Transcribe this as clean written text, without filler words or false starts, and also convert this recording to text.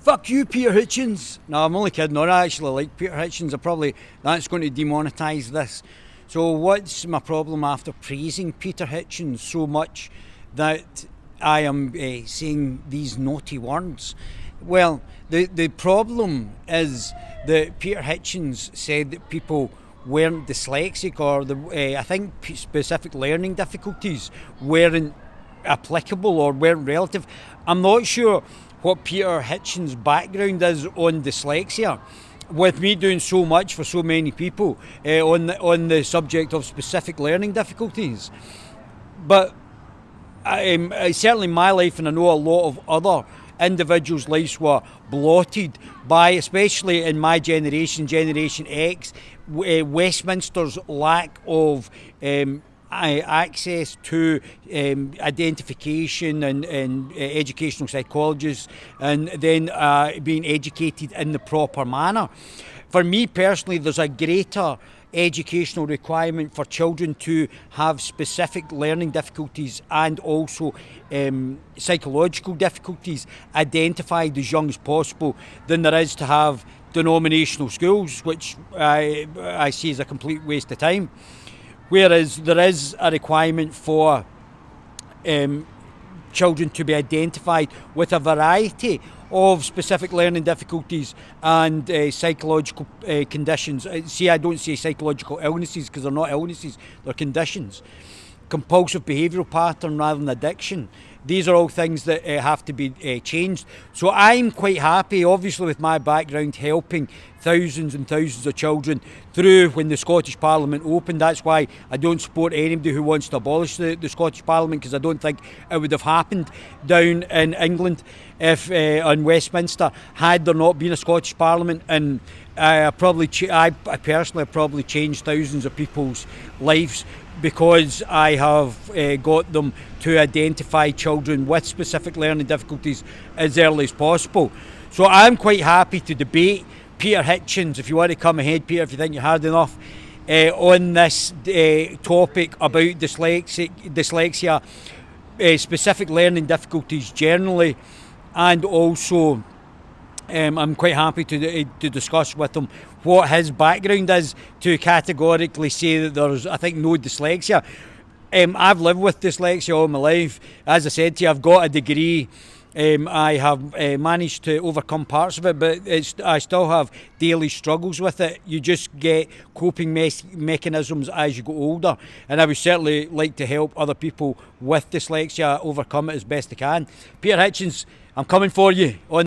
Fuck you, Peter Hitchens. No, I'm only kidding. I actually like Peter Hitchens. That's going to demonetise this. So what's my problem after praising Peter Hitchens so much that I am saying these naughty words? Well, the problem is that Peter Hitchens said that people weren't dyslexic, or I think specific learning difficulties weren't applicable or weren't relative. I'm not sure what Peter Hitchens' background is on dyslexia, with me doing so much for so many people on the subject of specific learning difficulties. But certainly my life, and I know a lot of other individuals' lives, were blotted by, especially in my generation, Generation X, Westminster's lack of access to identification and educational psychologists, and then being educated in the proper manner. For me personally, there's a greater educational requirement for children to have specific learning difficulties and also psychological difficulties identified as young as possible than there is to have denominational schools, which I see as a complete waste of time. Whereas there is a requirement for children to be identified with a variety of specific learning difficulties and psychological conditions. See, I don't say psychological illnesses because they're not illnesses, they're conditions. Compulsive behavioural pattern rather than addiction. These are all things that have to be changed. So I'm quite happy, obviously, with my background, helping thousands and thousands of children through when the Scottish Parliament opened. That's why I don't support anybody who wants to abolish the Scottish Parliament, because I don't think it would have happened down in England if in Westminster had there not been a Scottish Parliament. And I personally have probably changed thousands of people's lives, because I have got them to identify children with specific learning difficulties as early as possible. So I'm quite happy to debate Peter Hitchens, if you want to come ahead, Peter, if you think you're hard enough, on this topic about dyslexia, specific learning difficulties generally, and also I'm quite happy to discuss with him what his background is, to categorically say that there's, I think, no dyslexia. I've lived with dyslexia all my life. As I said to you, I've got a degree. I have managed to overcome parts of it, but I still have daily struggles with it. You just get coping mechanisms as you go older, and I would certainly like to help other people with dyslexia overcome it as best I can. Peter Hitchens, I'm coming for you on